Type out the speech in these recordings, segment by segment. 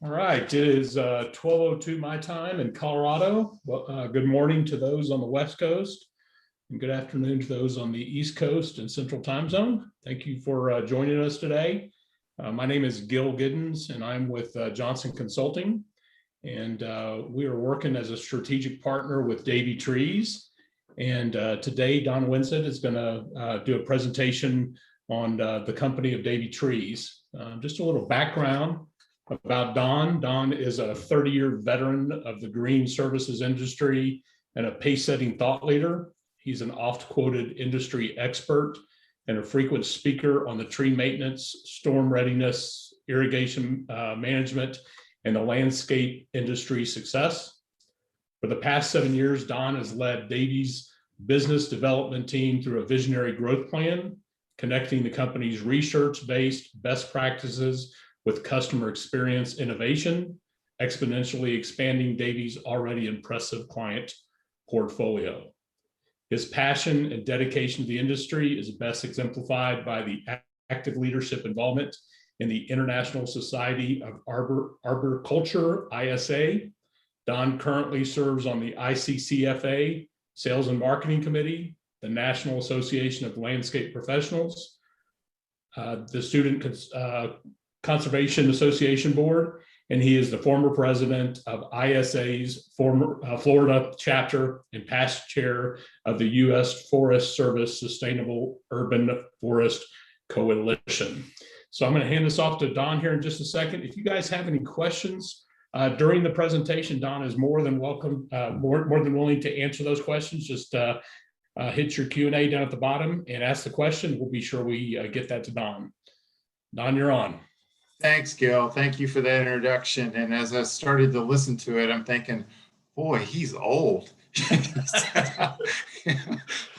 All right, it is 12:02 my time in Colorado. Well, good morning to those on the West Coast, and good afternoon to those on the East Coast and Central Time Zone. Thank you for joining us today. My name is Gill Giddens, and I'm with Johnson Consulting, and we are working as a strategic partner with Davie Trees. And today, Don Winsett is going to do a presentation on the company of Davie Trees. Just a little background about Don. Don is a 30-year veteran of the green services industry and a pace-setting thought leader. He's an oft-quoted industry expert and a frequent speaker on the tree maintenance, storm readiness, irrigation management, and the landscape industry success. For the past 7 years, Don has led Davie's business development team through a visionary growth plan, connecting the company's research-based best practices with customer experience innovation, exponentially expanding Davie's already impressive client portfolio. His passion and dedication to the industry is best exemplified by the active leadership involvement in the International Society of Arboriculture, ISA. Don currently serves on the ICCFA Sales and Marketing Committee, the National Association of Landscape Professionals, the Student Conservation Association Board, and he is the former president of ISA's former Florida chapter and past chair of the U.S. Forest Service Sustainable Urban Forest Coalition. So I'm going to hand this off to Don here in just a second. If you guys have any questions during the presentation, Don is more than welcome, more than willing to answer those questions. Just hit your Q&A down at the bottom and ask the question. We'll be sure we get that to Don. Don, you're on. Thanks, Gil. Thank you for that introduction. And as I started to listen to it, I'm thinking, boy, he's old.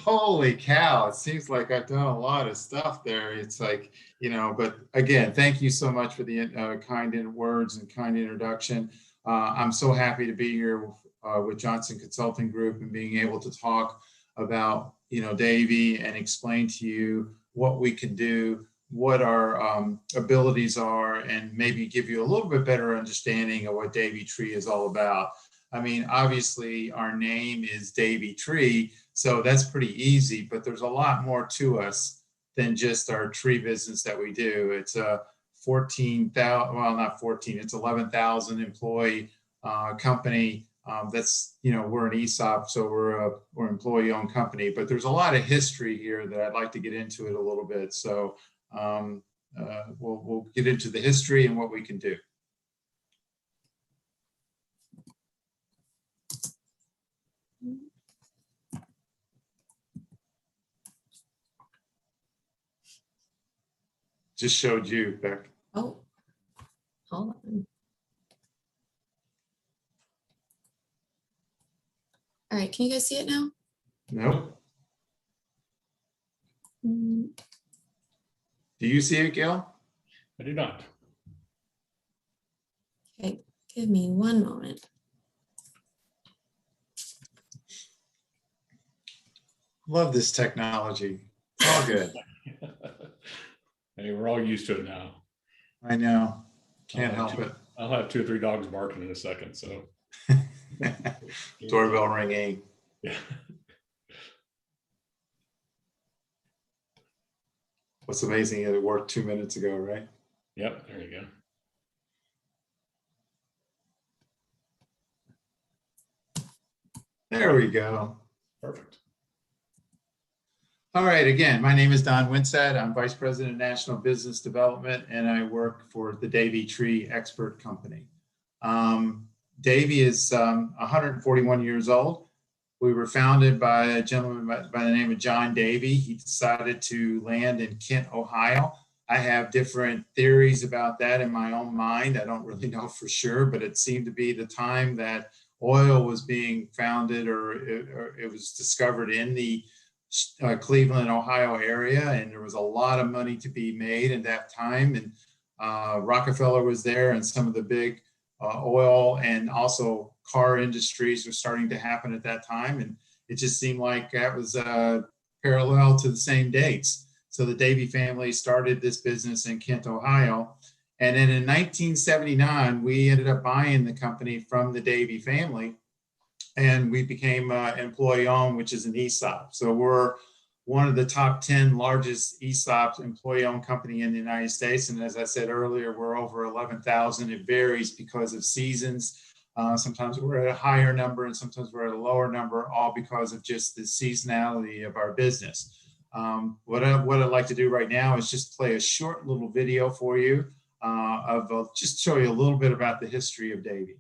Holy cow. It seems like I've done a lot of stuff there. It's like, but again, thank you so much for the kind words and kind introduction. I'm so happy to be here with Johnson Consulting Group and being able to talk about, Davie and explain to you what we can do, what our abilities are, and maybe give you a little bit better understanding of what Davie Tree is all about. I mean, obviously our name is Davie Tree, so that's pretty easy, but there's a lot more to us than just our tree business that we do. It's a 14,000, well, not 14, it's 11,000 employee company. That's, we're an ESOP, so we're an employee-owned company, but there's a lot of history here that I'd like to get into it a little bit. So we'll get into the history and what we can do. Just showed you, Beck. Oh, hold on. All right, can you guys see it now? No. Do you see it, Gil? I do not. Okay, give me one moment. Love this technology. It's all good. Hey, we're all used to it now. I know. Can't help it. I'll have 2 or 3 dogs barking in a second. So doorbell ringing. Yeah. What's amazing is it worked 2 minutes ago, right? Yep, there you go. There we go. Perfect. All right, again, my name is Don Winsett. I'm Vice President of National Business Development, and I work for the Davie Tree Expert Company. Davie is 141 years old. We were founded by a gentleman by the name of John Davie. He decided to land in Kent, Ohio. I have different theories about that in my own mind. I don't really know for sure, but it seemed to be the time that oil was being founded or it was discovered in the Cleveland, Ohio area, and there was a lot of money to be made at that time. And Rockefeller was there, and some of the big oil and also car industries were starting to happen at that time. And it just seemed like that was parallel to the same dates. So the Davie family started this business in Kent, Ohio, And then in 1979, we ended up buying the company from the Davey family, and we became employee owned, which is an ESOP. So we're one of the top 10 largest ESOP employee owned company in the United States. And as I said earlier, we're over 11,000. It varies because of seasons. Sometimes we're at a higher number and sometimes we're at a lower number, all because of just the seasonality of our business. What I'd like to do right now is just play a short little video for you of just show you a little bit about the history of Davey.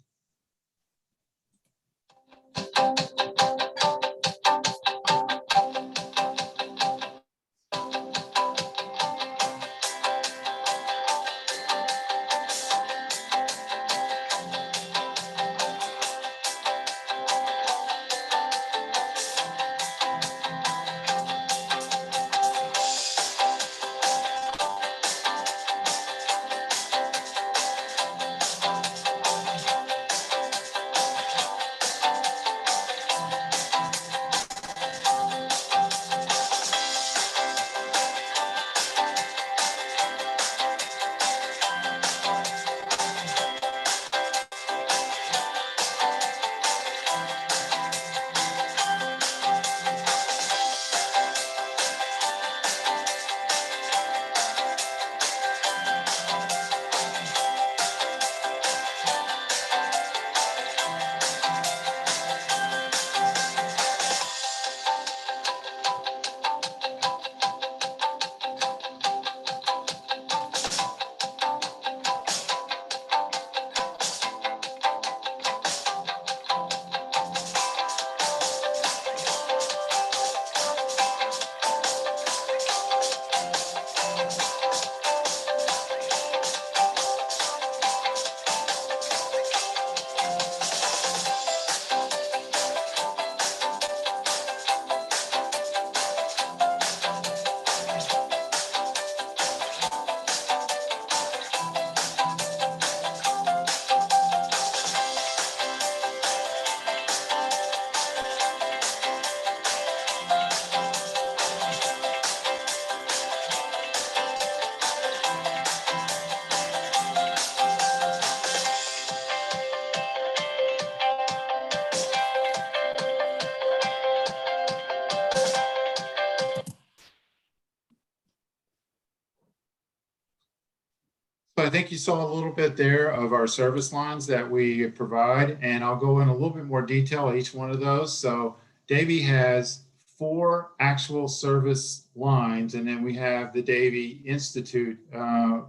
So I think you saw a little bit there of our service lines that we provide, and I'll go in a little bit more detail on each one of those. So Davey has 4 actual service lines, and then we have the Davey Institute,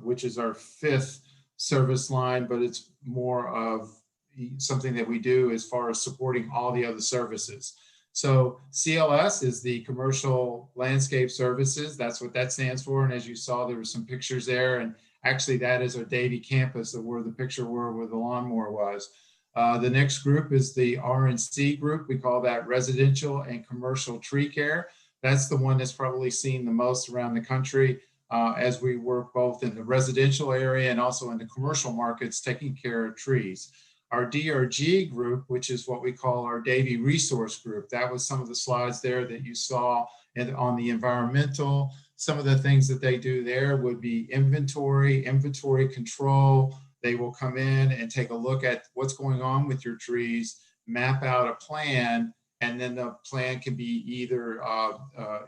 which is our 5th service line, but it's more of something that we do as far as supporting all the other services. So CLS is the Commercial Landscape Services. That's what that stands for. And as you saw, there were some pictures there. And actually, that is our Davey campus, where the picture where the lawnmower was. The next group is the R&C group. We call that Residential and Commercial Tree Care. That's the one that's probably seen the most around the country as we work both in the residential area and also in the commercial markets taking care of trees. Our DRG group, which is what we call our Davey Resource Group, that was some of the slides there that you saw on the environmental. Some of the things that they do there would be inventory control. They will come in and take a look at what's going on with your trees, map out a plan, and then the plan can be either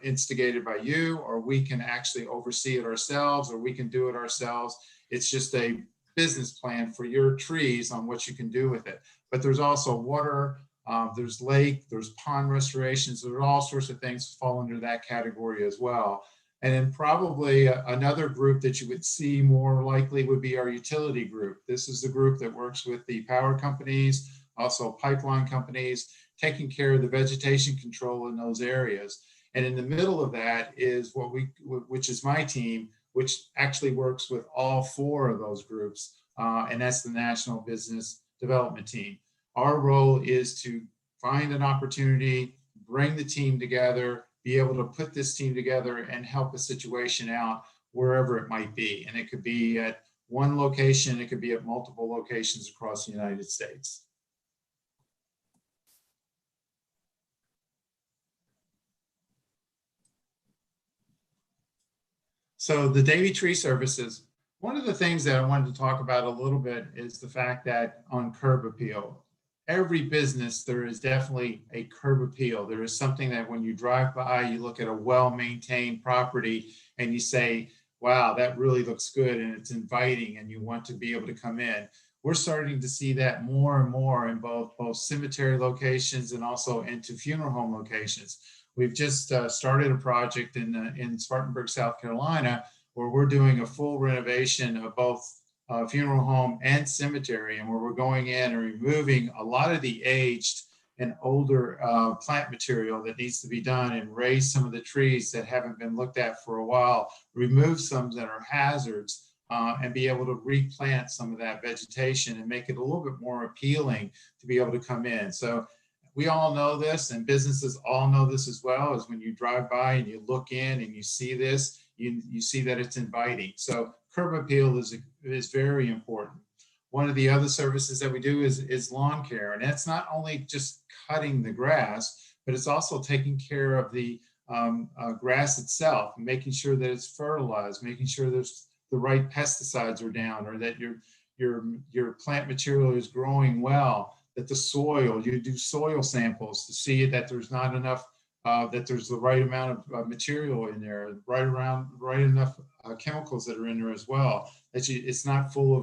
instigated by you, or we can actually oversee it ourselves, or we can do it ourselves. It's just a business plan for your trees on what you can do with it. But there's also water, there's lake, there's pond restorations, there are all sorts of things fall under that category as well. And then probably another group that you would see more likely would be our utility group. This is the group that works with the power companies, also pipeline companies, taking care of the vegetation control in those areas. And in the middle of that is which is my team, which actually works with all 4 of those groups. And that's the National Business Development Team. Our role is to find an opportunity, bring the team together, be able to put this team together and help a situation out wherever it might be. And it could be at one location, it could be at multiple locations across the United States. So the Davey Tree Services, One of the things that I wanted to talk about a little bit is the fact that on curb appeal, every business, there is definitely a curb appeal. There is something that when you drive by, you look at a well-maintained property and you say, wow, that really looks good and it's inviting and you want to be able to come in. We're starting to see that more and more in both cemetery locations and also into funeral home locations. We've just started a project in Spartanburg, South Carolina, where we're doing a full renovation of both funeral home and cemetery, and where we're going in and removing a lot of the aged and older plant material that needs to be done and raise some of the trees that haven't been looked at for a while, remove some that are hazards, and be able to replant some of that vegetation and make it a little bit more appealing to be able to come in. So we all know this, and businesses all know this as well, is when you drive by and you look in and you see this, you see that it's inviting. So curb appeal is very important. One of the other services that we do is lawn care, and that's not only just cutting the grass, but it's also taking care of the grass itself, making sure that it's fertilized, making sure there's the right pesticides are down, or that your plant material is growing well, that the soil, you do soil samples to see that there's not enough, that there's the right amount of material in there, right enough chemicals that are in there as well, that it's not full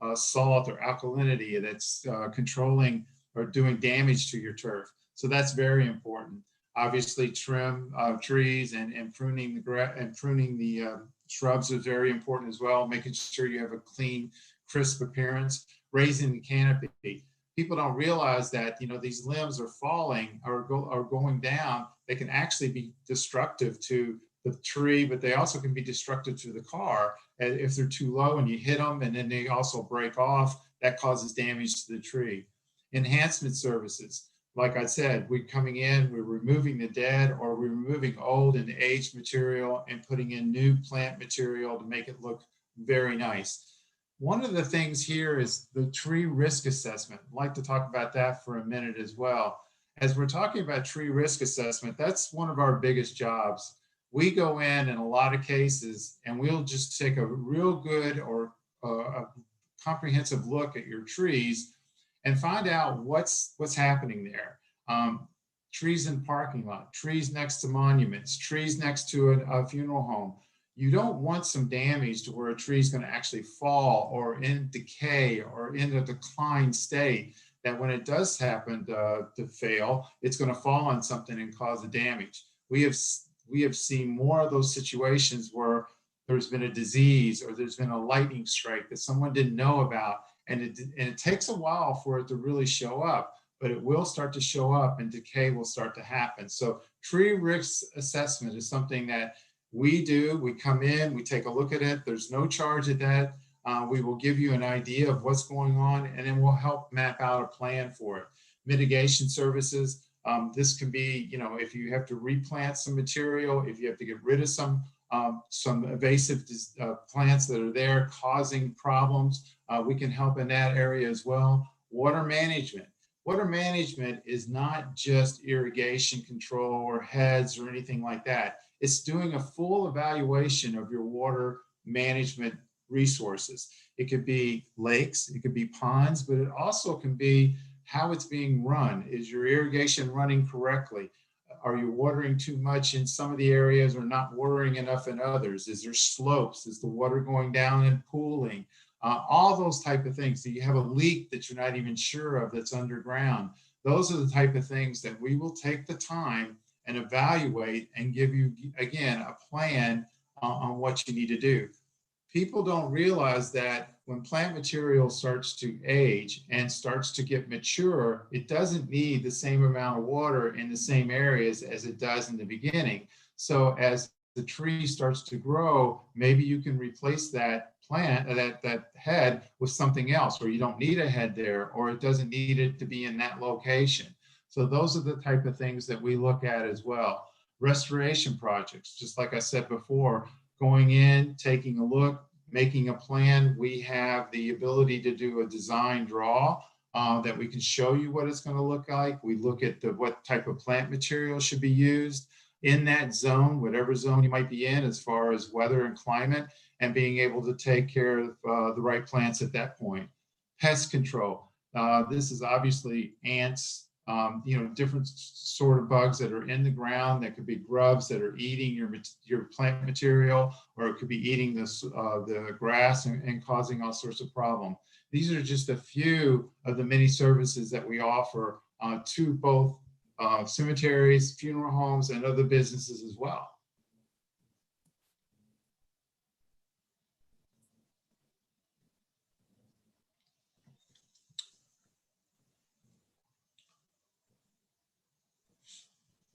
of salt or alkalinity that's controlling or doing damage to your turf. So that's very important. Obviously, trim trees and pruning the shrubs is very important as well, making sure you have a clean, crisp appearance, raising the canopy. People don't realize that, you know, these limbs are falling or going down. They can actually be destructive to the tree, but they also can be destructive to the car if they're too low and you hit them, and then they also break off. That causes damage to the tree. Enhancement services. Like I said, we're coming in, we're removing the dead, or we're removing old and aged material and putting in new plant material to make it look very nice. One of the things here is the tree risk assessment. I'd like to talk about that for a minute as well. As we're talking about tree risk assessment, that's one of our biggest jobs. We go in a lot of cases and we'll just take a real good or a comprehensive look at your trees and find out what's happening there. Trees in parking lot, trees next to monuments, trees next to a funeral home. You don't want some damage to where a tree is going to actually fall or in decay or in a decline state, that when it does happen to fail, it's going to fall on something and cause the damage. We have seen more of those situations where there's been a disease or there's been a lightning strike that someone didn't know about, and it takes a while for it to really show up, but it will start to show up and decay will start to happen. So tree risk assessment is something that we do. We come in, we take a look at it. There's no charge at that. We will give you an idea of what's going on, and then we'll help map out a plan for it. Mitigation services. This can be, you know, if you have to replant some material, if you have to get rid of some invasive plants that are there causing problems, we can help in that area as well. Water management. Water management is not just irrigation control or heads or anything like that. It's doing a full evaluation of your water management resources. It could be lakes, it could be ponds, but it also can be how it's being run. Is your irrigation running correctly? Are you watering too much in some of the areas or not watering enough in others? Is there slopes? Is the water going down and pooling? All those type of things. Do you have a leak that you're not even sure of that's underground? Those are the type of things that we will take the time and evaluate and give you, again, a plan on what you need to do. People don't realize that when plant material starts to age and starts to get mature, it doesn't need the same amount of water in the same areas as it does in the beginning. So as the tree starts to grow, maybe you can replace that plant, that head, with something else, or you don't need a head there, or it doesn't need it to be in that location. So those are the type of things that we look at as well. Restoration projects, just like I said before, going in, taking a look, making a plan. We have the ability to do a design draw that we can show you what it's going to look like. We look at what type of plant material should be used. in that zone, whatever zone you might be in as far as weather and climate, and being able to take care of the right plants at that point. Pest control. This is obviously ants, different sort of bugs that are in the ground. That could be grubs that are eating your plant material, or it could be eating the grass and causing all sorts of problems. These are just a few of the many services that we offer to both cemeteries, funeral homes, and other businesses as well.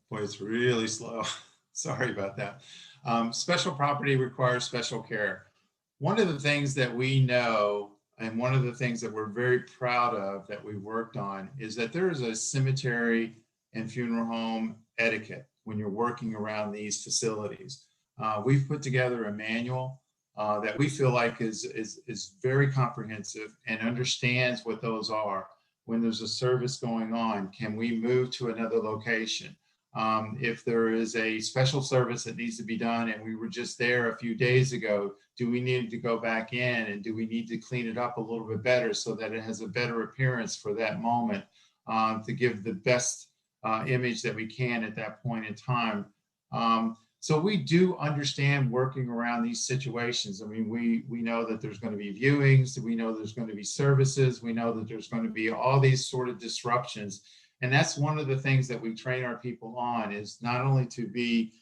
Boy, it's really slow. Sorry about that. Special property requires special care. One of the things that we know, and one of the things that we're very proud of that we worked on, is that there is a cemetery and funeral home etiquette when you're working around these facilities. We've put together a manual that we feel like is very comprehensive and understands what those are. When there's a service going on, can we move to another location? If there is a special service that needs to be done and we were just there a few days ago, do we need to go back in, and do we need to clean it up a little bit better so that it has a better appearance for that moment, to give the best image that we can at that point in time? So we do understand working around these situations. I mean, we know that there's going to be viewings, we know there's going to be services, we know that there's going to be all these sort of disruptions. And that's one of the things that we train our people on, is not only to be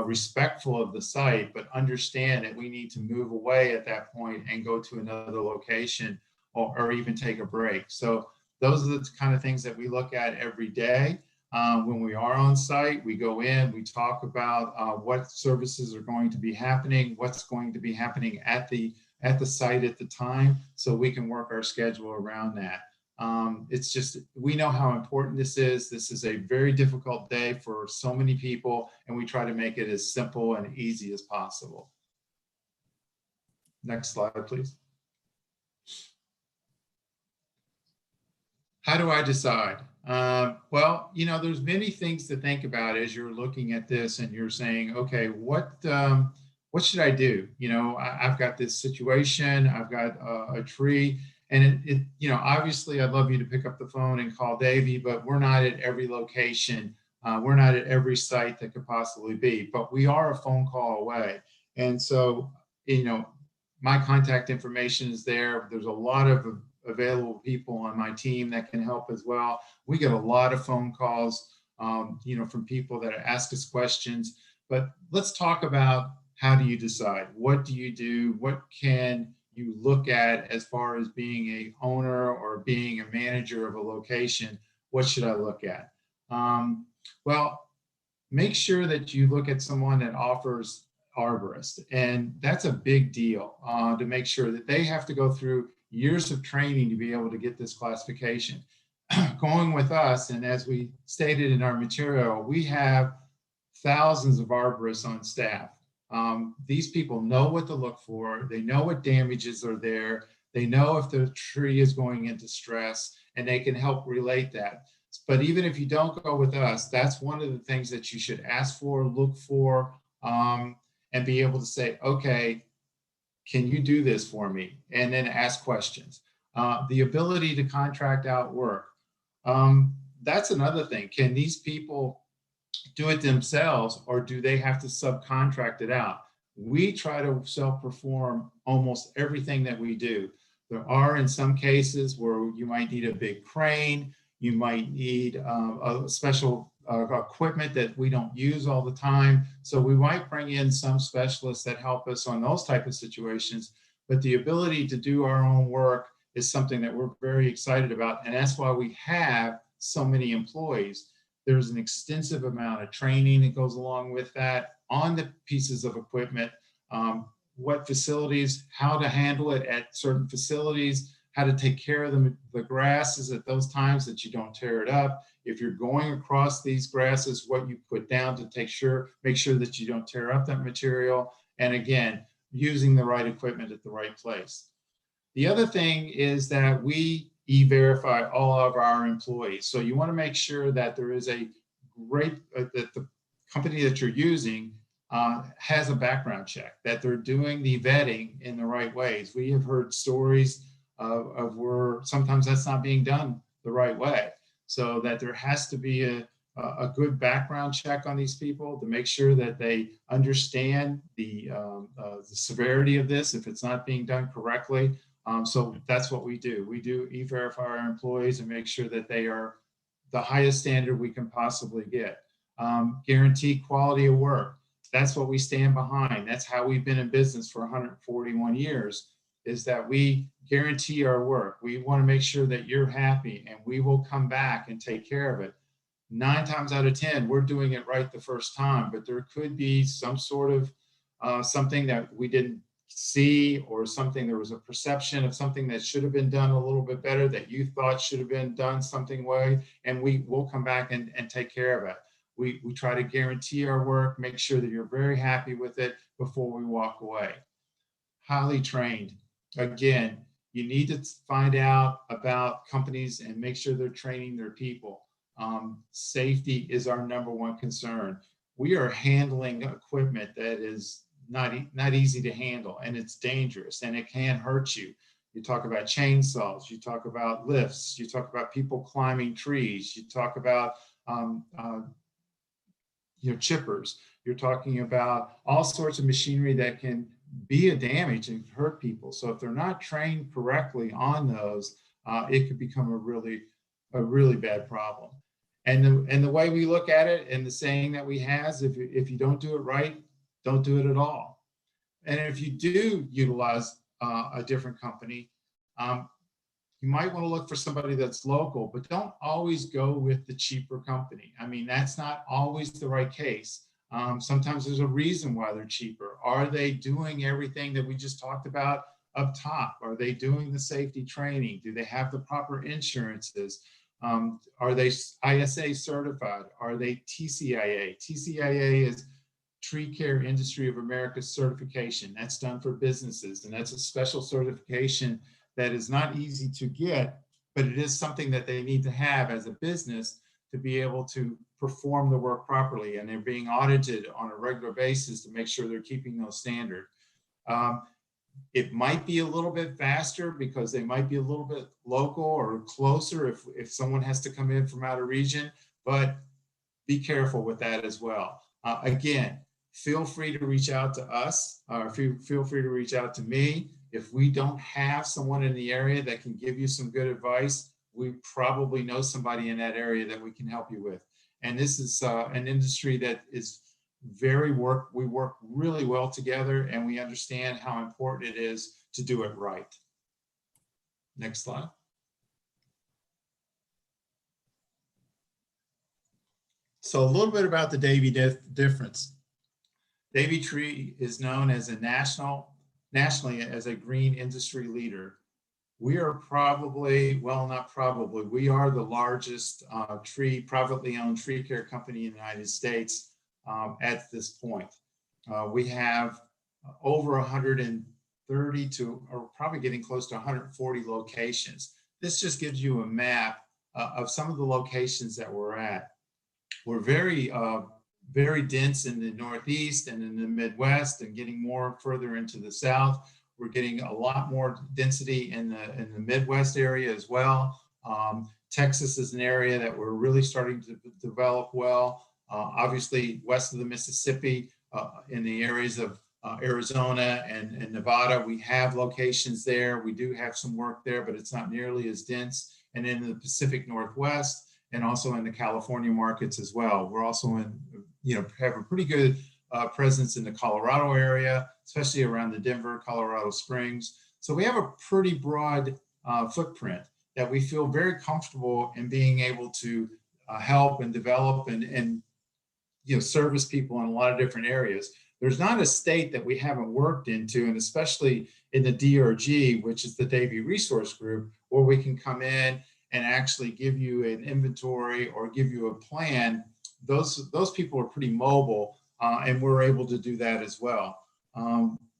respectful of the site, but understand that we need to move away at that point and go to another location, or even take a break. So those are the kind of things that we look at every day. When we are on site, we go in, we talk about what services are going to be happening, what's going to be happening at the site at the time, so we can work our schedule around that. It's just, we know how important this is. This is a very difficult day for so many people, and we try to make it as simple and easy as possible. Next slide, please. How do I decide? Well, there's many things to think about as you're looking at this and you're saying, okay, what should I do? I've got this situation, I've got a tree. And obviously I'd love you to pick up the phone and call Davey, but we're not at every location. We're not at every site that could possibly be, but we are a phone call away. And so, my contact information is there. There's a lot of available people on my team that can help as well. We get a lot of phone calls, from people that ask us questions, but let's talk about, how do you decide? What do you do? What can you look at as far as being a owner or being a manager of a location? What should I look at? Well, make sure that you look at someone that offers arborist, and that's a big deal, to make sure that they have to go through years of training to be able to get this classification. Going with us, and as we stated in our material, we have thousands of arborists on staff. These people know what to look for. They know what damages are there. They know if the tree is going into stress, and they can help relate that. But even if you don't go with us, that's one of the things that you should ask for, look for, and be able to say, okay, can you do this for me? And then ask questions. The ability to contract out work. That's another thing. Can these people do it themselves, or do they have to subcontract it out? We try to self-perform almost everything that we do. There are in some cases where you might need a big crane, you might need a special equipment that we don't use all the time. So we might bring in some specialists that help us on those type of situations, but the ability to do our own work is something that we're very excited about. And that's why we have so many employees. There's an extensive amount of training that goes along with that on the pieces of equipment, what facilities, how to handle it at certain facilities, how to take care of the grasses at those times that you don't tear it up. If you're going across these grasses, what you put down to make sure that you don't tear up that material. And again, using the right equipment at the right place. The other thing is that we e-verify all of our employees. So you want to make sure that there is a great, that the company that you're using has a background check, that they're doing the vetting in the right ways. We have heard stories of where sometimes that's not being done the right way. So that there has to be a good background check on these people to make sure that they understand the severity of this if it's not being done correctly. So that's what we do. We do e-verify our employees and make sure that they are the highest standard we can possibly get. Guarantee quality of work. That's what we stand behind. That's how we've been in business for 141 years, is that we guarantee our work. We want to make sure that you're happy, and we will come back and take care of it. 9 times out of 10, we're doing it right the first time, but there could be some sort of something that we didn't see, or something, there was a perception of something that should have been done a little bit better that you thought should have been done something way, and we will come back and take care of it. We try to guarantee our work, make sure that you're very happy with it before we walk away. Highly trained. Again, you need to find out about companies and make sure they're training their people. Safety is our #1 concern. We are handling equipment that is not easy to handle, and it's dangerous, and it can hurt you. You talk about chainsaws, you talk about lifts, you talk about people climbing trees, you talk about chippers. You're talking about all sorts of machinery that can be a damage and hurt people. So if they're not trained correctly on those, it could become a really bad problem. And the way we look at it, and the saying that we have, if you don't do it right, don't do it at all. And if you do utilize a different company, you might want to look for somebody that's local, but don't always go with the cheaper company. I mean, that's not always the right case. Sometimes there's a reason why they're cheaper. Are they doing everything that we just talked about up top? Are they doing the safety training? Do they have the proper insurances? Are they ISA certified? Are they TCIA? TCIA is Tree Care Industry of America certification. That's done for businesses, and that's a special certification that is not easy to get, but it is something that they need to have as a business to be able to perform the work properly, and they're being audited on a regular basis to make sure they're keeping those standards. It might be a little bit faster because they might be a little bit local or closer if someone has to come in from out of region, but be careful with that as well. Again, feel free to reach out to us, or feel free to reach out to me. If we don't have someone in the area that can give you some good advice, we probably know somebody in that area that we can help you with. And this is an industry that is we work really well together, and we understand how important it is to do it right. Next slide. So a little bit about the Davey Difference. Davey Tree is known as a nationally as a green industry leader. We are probably, well, not probably, we are the largest privately owned tree care company in the United States at this point. We have over 130 or probably getting close to 140 locations. This just gives you a map of some of the locations that we're at. We're very dense in the Northeast and in the Midwest, and getting more further into the South. We're getting a lot more density in the Midwest area as well. Texas is an area that we're really starting to develop well. Obviously, west of the Mississippi, in the areas of Arizona and Nevada, we have locations there. We do have some work there, but it's not nearly as dense. And in the Pacific Northwest, and also in the California markets as well. We're also have a pretty good presence in the Colorado area, especially around the Denver, Colorado Springs. So we have a pretty broad footprint that we feel very comfortable in being able to help and develop and service people in a lot of different areas. There's not a state that we haven't worked into, and especially in the DRG, which is the Davie Resource Group, where we can come in and actually give you an inventory or give you a plan. Those people are pretty mobile, and we're able to do that as well.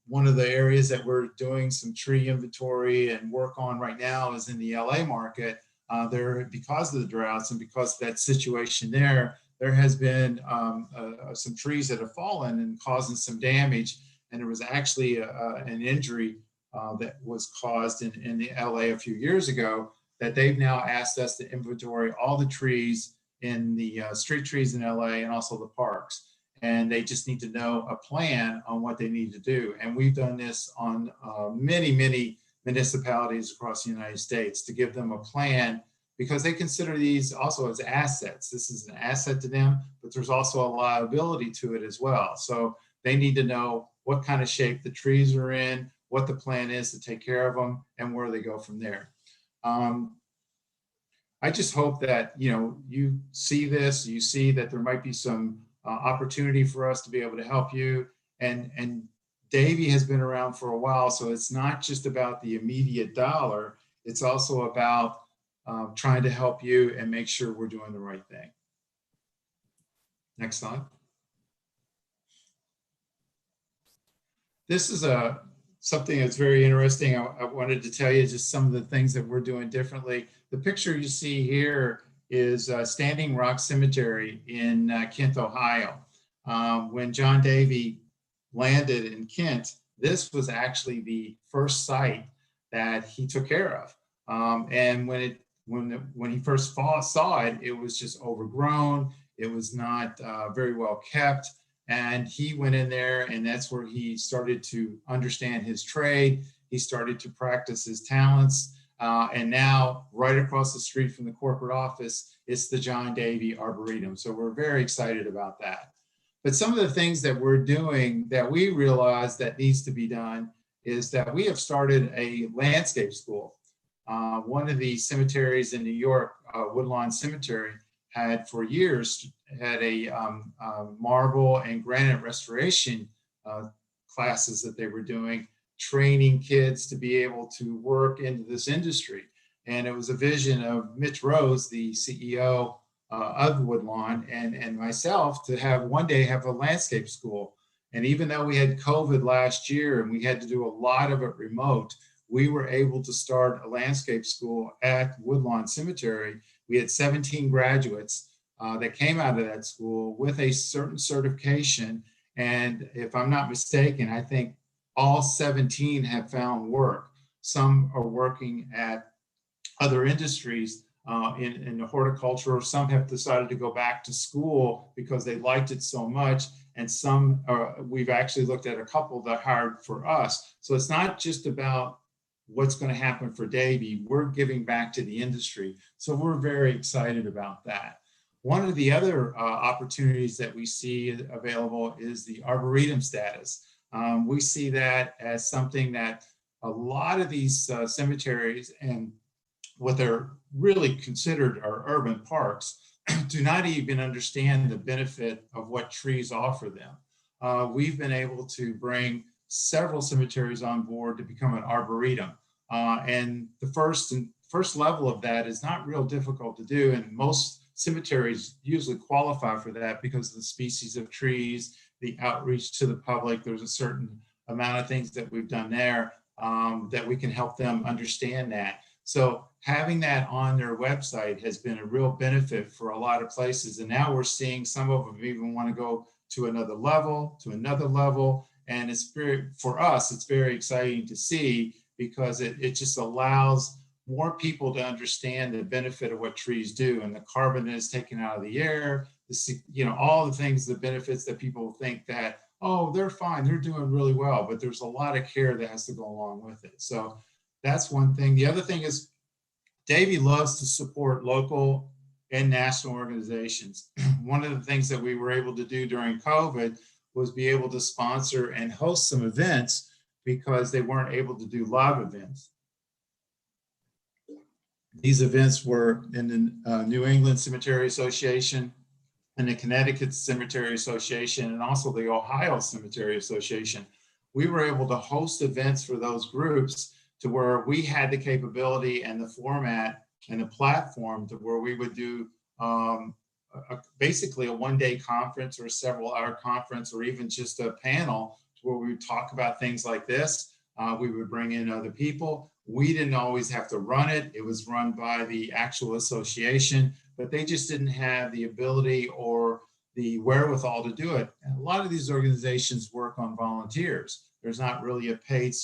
One of the areas that we're doing some tree inventory and work on right now is in the LA market. Because of the droughts and because of that situation there, there has been some trees that have fallen and causing some damage. And there was actually an injury that was caused in the LA a few years ago, that they've now asked us to inventory all the trees in the street trees in LA and also the parks. And they just need to know a plan on what they need to do. And we've done this on many municipalities across the United States to give them a plan, because they consider these also as assets. This is an asset to them, but there's also a liability to it as well. So they need to know what kind of shape the trees are in, what the plan is to take care of them, and where they go from there. I just hope that, you know, you see this, you see that there might be some opportunity for us to be able to help you. And Davey has been around for a while, so it's not just about the immediate dollar, it's also about trying to help you and make sure we're doing the right thing. Next slide. This is something that's very interesting. I wanted to tell you just some of the things that we're doing differently. The picture you see here is Standing Rock Cemetery in Kent, Ohio. When John Davey landed in Kent, this was actually the first site that he took care of. And when he first saw it, it was just overgrown. It was not very well kept. And he went in there, and that's where he started to understand his trade. He started to practice his talents. And now, right across the street from the corporate office, it's the John Davey Arboretum. So we're very excited about that. But some of the things that we're doing that we realize that needs to be done is that we have started a landscape school. One of the cemeteries in New York, Woodlawn Cemetery, had for years had a marble and granite restoration classes that they were doing, training kids to be able to work into this industry. And it was a vision of Mitch Rose, the CEO of Woodlawn, and myself, to have one day have a landscape school. And even though we had COVID last year and we had to do a lot of it remote, we were able to start a landscape school at Woodlawn Cemetery. We had 17 graduates that came out of that school with a certain certification. And if I'm not mistaken, I think all 17 have found work. Some are working at other industries in the horticulture. Some have decided to go back to school because they liked it so much. And some, we've actually looked at a couple that hired for us. So it's not just about what's going to happen for Davey. We're giving back to the industry. So we're very excited about that. One of the other opportunities that we see available is the Arboretum status. We see that as something that a lot of these cemeteries and what they're really considered are urban parks do not even understand the benefit of what trees offer them. We've been able to bring several cemeteries on board to become an arboretum. And the first level of that is not real difficult to do. And most cemeteries usually qualify for that because of the species of trees, the outreach to the public. There's a certain amount of things that we've done there that we can help them understand that. So having that on their website has been a real benefit for a lot of places. And now we're seeing some of them even want to go to another level, And it's very, for us, it's very exciting to see, because it just allows more people to understand the benefit of what trees do, and the carbon that is taken out of the air, all the things, the benefits that people think that, oh, they're fine, they're doing really well, but there's a lot of care that has to go along with it. So that's one thing. The other thing is Davey loves to support local and national organizations. One of the things that we were able to do during COVID was be able to sponsor and host some events because they weren't able to do live events. These events were in the New England Cemetery Association and the Connecticut Cemetery Association, and also the Ohio Cemetery Association. We were able to host events for those groups to where we had the capability and the format and the platform to where we would do basically a one-day conference or a several-hour conference, or even just a panel where we would talk about things like this. We would bring in other people. We didn't always have to run it. It was run by the actual association, but they just didn't have the ability or the wherewithal to do it. And a lot of these organizations work on volunteers. There's not really a paid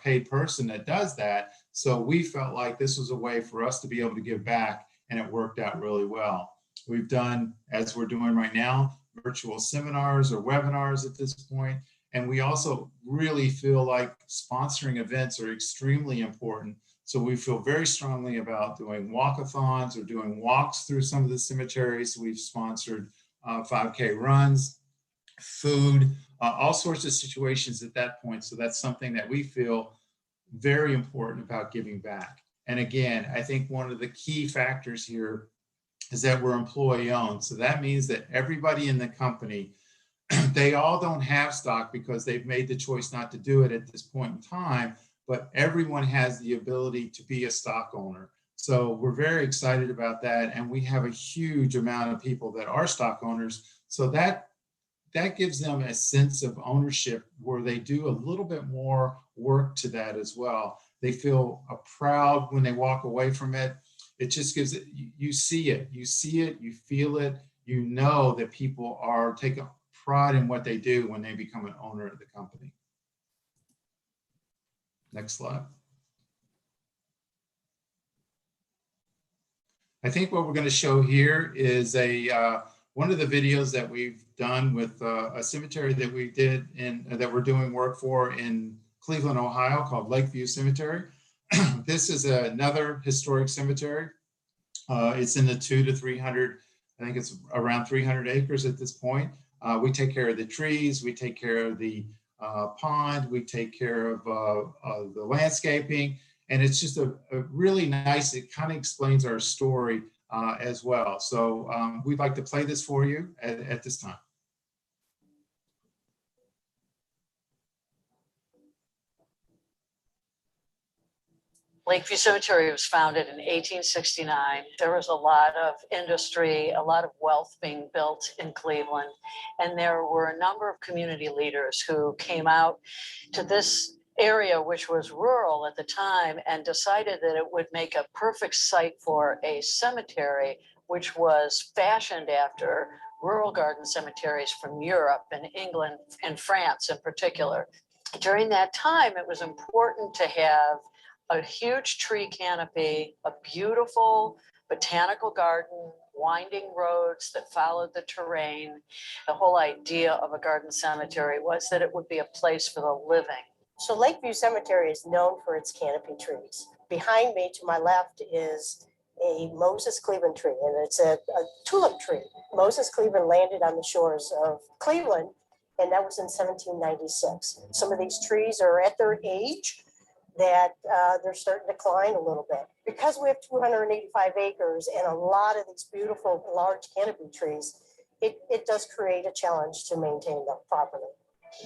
paid person that does that. So we felt like this was a way for us to be able to give back, and it worked out really well. We've done, as we're doing right now, virtual seminars or webinars at this point. And we also really feel like sponsoring events are extremely important. So we feel very strongly about doing walkathons or doing walks through some of the cemeteries. We've sponsored 5K runs, food, all sorts of situations at that point. So that's something that we feel very important about giving back. And again, I think one of the key factors here is that we're employee owned. So that means that everybody in the company, they all don't have stock because they've made the choice not to do it at this point in time, but everyone has the ability to be a stock owner. So we're very excited about that. And we have a huge amount of people that are stock owners. So that gives them a sense of ownership where they do a little bit more work to that as well. They feel proud when they walk away from it. It just gives it, you see it, you feel it, you know that people are taking pride in what they do when they become an owner of the company. Next slide. I think what we're going to show here is one of the videos that we've done with a cemetery that we did that we're doing work for in Cleveland, Ohio, called Lakeview Cemetery. This is another historic cemetery. It's in the 200 to 300, I think it's around 300 acres at this point. We take care of the trees, we take care of the pond, we take care of the landscaping, and it's just a really nice, it kind of explains our story as well. So we'd like to play this for you at this time. Lakeview Cemetery was founded in 1869. There was a lot of industry, a lot of wealth being built in Cleveland. And there were a number of community leaders who came out to this area, which was rural at the time, and decided that it would make a perfect site for a cemetery, which was fashioned after rural garden cemeteries from Europe and England and France in particular. During that time, it was important to have a huge tree canopy, a beautiful botanical garden, winding roads that followed the terrain. The whole idea of a garden cemetery was that it would be a place for the living. So Lakeview Cemetery is known for its canopy trees. Behind me to my left is a Moses Cleveland tree, and it's a tulip tree. Moses Cleveland landed on the shores of Cleveland, and that was in 1796. Some of these trees are at their age that they're starting to decline a little bit. Because we have 285 acres and a lot of these beautiful large canopy trees, it does create a challenge to maintain them properly.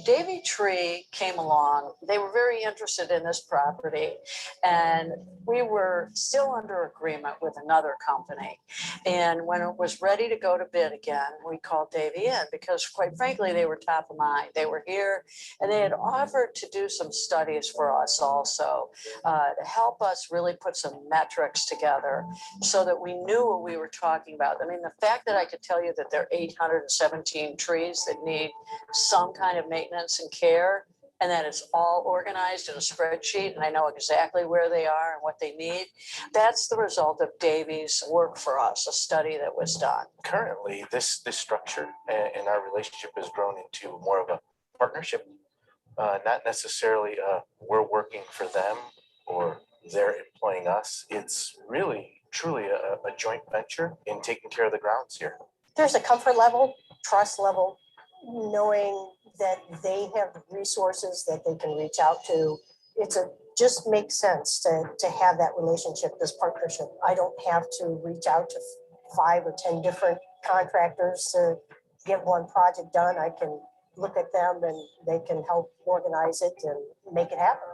Davey Tree came along. They were very interested in this property, and we were still under agreement with another company. And when it was ready to go to bid again, we called Davey in because, quite frankly, they were top of mind. They were here, and they had offered to do some studies for us also to help us really put some metrics together so that we knew what we were talking about. I mean, the fact that I could tell you that there are 817 trees that need some kind of maintenance and care, and that it's all organized in a spreadsheet, and I know exactly where they are and what they need. That's the result of Davey's work for us, a study that was done. Currently, this structure and our relationship has grown into more of a partnership, not necessarily we're working for them or they're employing us. It's really, truly a joint venture in taking care of the grounds here. There's a comfort level, trust level, knowing that they have the resources that they can reach out to. Just makes sense to have that relationship, this partnership. I don't have to reach out to 5 or 10 different contractors to get one project done. I can look at them and they can help organize it and make it happen.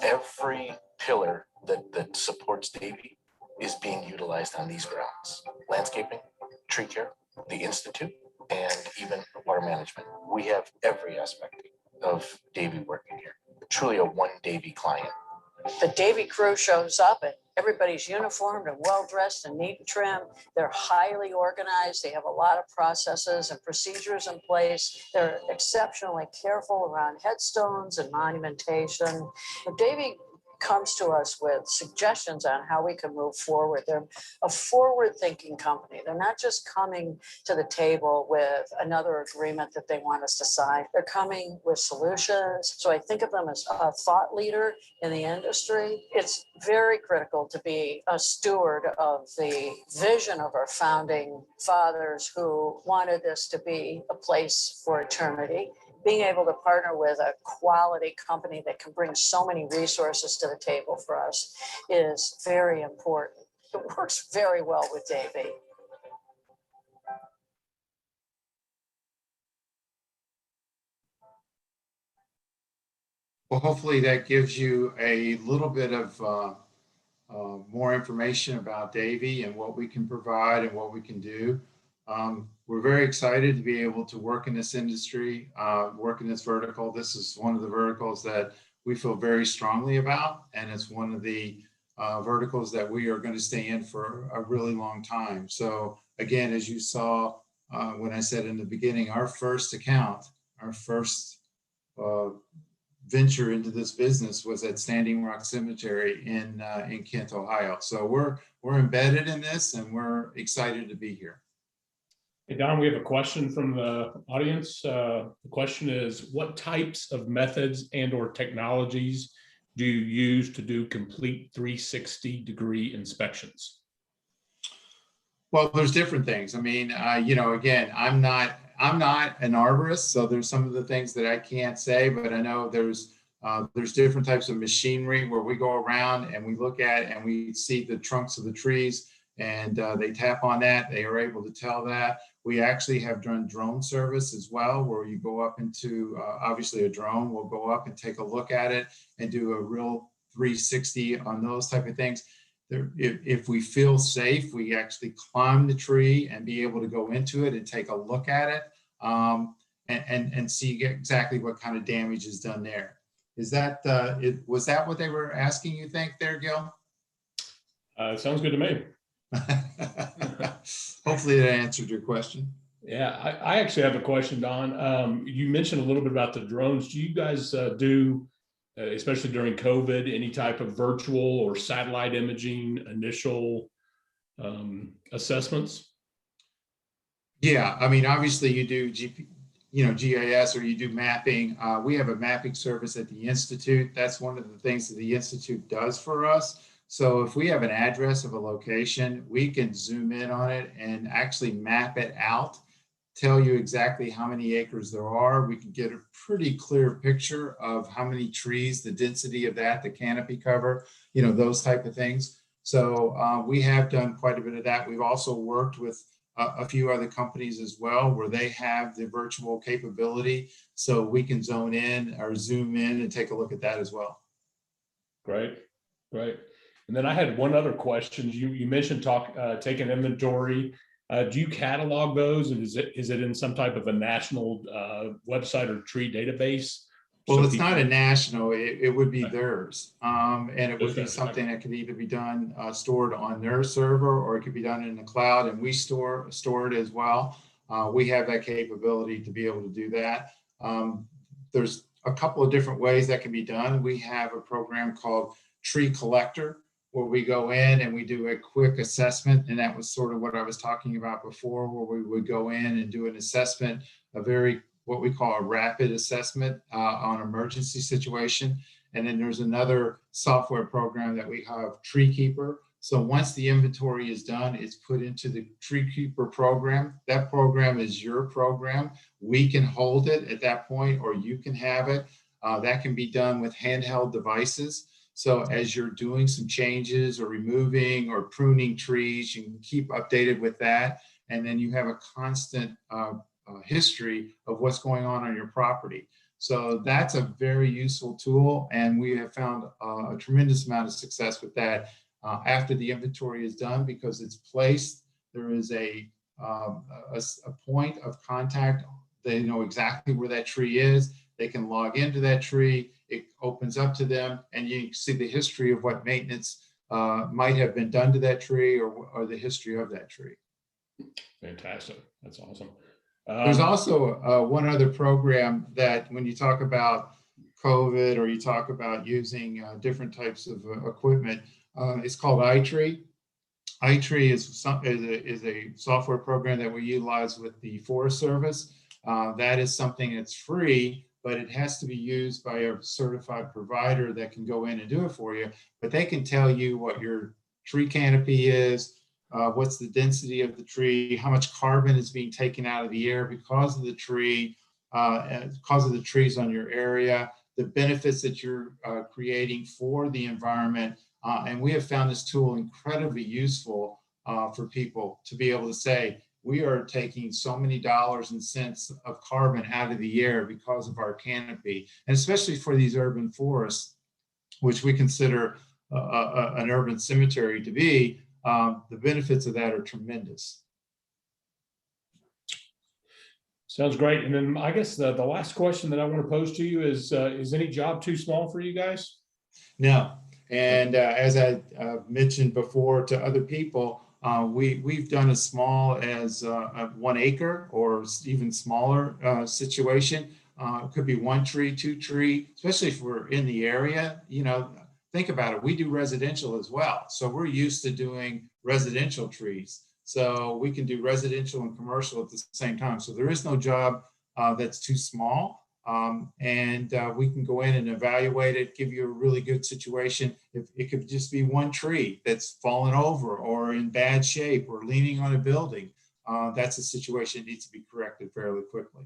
Every pillar that supports Davey is being utilized on these grounds. Landscaping, tree care, the Institute, and even water management. We have every aspect of Davey working here. Truly a one Davey client. the Davie crew shows up and everybody's uniformed and well-dressed and neat and trim. They're highly organized. They have a lot of processes and procedures in place. They're exceptionally careful around headstones and monumentation. But Davie comes to us with suggestions on how we can move forward. They're a forward-thinking company. They're not just coming to the table with another agreement that they want us to sign. They're coming with solutions. So I think of them as a thought leader in the industry. It's very critical to be a steward of the vision of our founding fathers who wanted this to be a place for eternity. Being able to partner with a quality company that can bring so many resources to the table for us is very important. It works very well with Davie. Well, hopefully that gives you a little bit of more information about Davie and what we can provide and what we can do. We're very excited to be able to work in this industry, work in this vertical. This is one of the verticals that we feel very strongly about, and it's one of the verticals that we are going to stay in for a really long time. So again, as you saw when I said in the beginning, our first account, our first venture into this business was at Standing Rock Cemetery in Kent, Ohio. So we're embedded in this, and we're excited to be here. Hey, Don, we have a question from the audience. The question is, what types of methods and or technologies do you use to do complete 360-degree inspections? Well, there's different things. I mean, you know, again, I'm not an arborist, so there's some of the things that I can't say, but I know there's different types of machinery where we go around and we look at and we see the trunks of the trees, and they tap on that. They are able to tell that. We actually have done drone service as well, where you go up into, obviously a drone will go up and take a look at it and do a real 360 on those type of things. If we feel safe, we actually climb the tree and be able to go into it and take a look at it and see exactly what kind of damage is done there. Is that, was that what they were asking, you think there, Gill? Sounds good to me. Hopefully that answered your question. Yeah, I actually have a question, Don. You mentioned a little bit about the drones. Do you guys do, especially during COVID, any type of virtual or satellite imaging initial assessments? Yeah, I mean, obviously you do GIS, or you do mapping. We have a mapping service at the Institute. That's one of the things that the Institute does for us. So if we have an address of a location, we can zoom in on it and actually map it out, tell you exactly how many acres there are. We can get a pretty clear picture of how many trees, the density of that, the canopy cover, you know, those type of things. So we have done quite a bit of that. We've also worked with a few other companies as well, where they have the virtual capability, so we can zone in or zoom in and take a look at that as well. Great, great. And then I had one other question. You mentioned taking inventory. Do you catalog those, and is it in some type of a national website or tree database? Well, So it's not a national, it would be Right. theirs. And it would be something that could either be done, stored on their server, or it could be done in the cloud, and we store it as well. We have that capability to be able to do that. There's a couple of different ways that can be done. We have a program called Tree Collector, where we go in and we do a quick assessment. And that was sort of what I was talking about before, where we would go in and do an assessment, what we call a rapid assessment on emergency situation. And then there's another software program that we have, Tree Keeper. So once the inventory is done, it's put into the Tree Keeper program. That program is your program. We can hold it at that point, or you can have it. That can be done with handheld devices. So as you're doing some changes or removing or pruning trees, you can keep updated with that. And then you have a constant history of what's going on your property. So that's a very useful tool. And we have found a tremendous amount of success with that after the inventory is done, because it's placed. There is a point of contact. They know exactly where that tree is. They can log into that tree. It opens up to them, and you see the history of what maintenance might have been done to that tree, or the history of that tree. Fantastic. That's awesome. There's also one other program that when you talk about COVID, or you talk about using different types of equipment, it's called iTree. iTree is a software program that we utilize with the Forest Service. That is something that's free, but it has to be used by a certified provider that can go in and do it for you. But they can tell you what your tree canopy is, what's the density of the tree, how much carbon is being taken out of the air because of the tree, because of the trees on your area, the benefits that you're creating for the environment. And we have found this tool incredibly useful for people to be able to say, we are taking so many dollars and cents of carbon out of the air because of our canopy. And especially for these urban forests, which we consider an urban cemetery to be, the benefits of that are tremendous. Sounds great. And then I guess the last question that I want to pose to you is any job too small for you guys? No. And as I mentioned before to other people, we've done as small as 1 acre or even smaller situation. It could be 1 tree, 2 tree, especially if we're in the area. You know, think about it. We do residential as well. So we're used to doing residential trees. So we can do residential and commercial at the same time. So there is no job that's too small. And we can go in and evaluate it, give you a really good situation. If it could just be 1 tree that's fallen over or in bad shape or leaning on a building, that's a situation that needs to be corrected fairly quickly.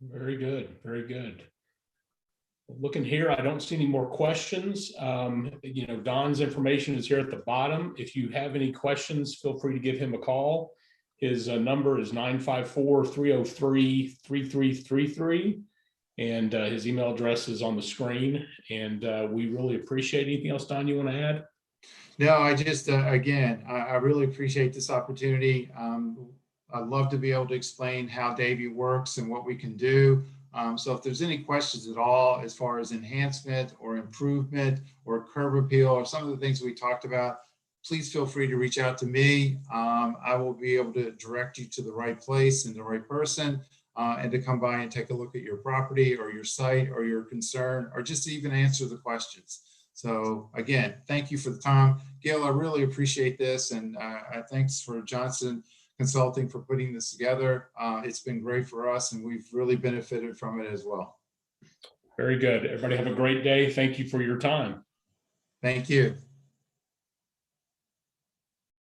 Very good. Very good. Looking here, I don't see any more questions. You know, Don's information is here at the bottom. If you have any questions, feel free to give him a call. His number is 954-303-3333. And his email address is on the screen. And we really appreciate anything else, Don, you want to add? No, I just, again, I really appreciate this opportunity. I'd love to be able to explain how Davie works and what we can do. So if there's any questions at all as far as enhancement or improvement or curb appeal or some of the things we talked about, please feel free to reach out to me. I will be able to direct you to the right place and the right person, and to come by and take a look at your property or your site or your concern, or just even answer the questions. So again, thank you for the time. Gill, I really appreciate this. And thanks for Johnson Consulting for putting this together. It's been great for us, and we've really benefited from it as well. Very good. Everybody have a great day. Thank you for your time. Thank you.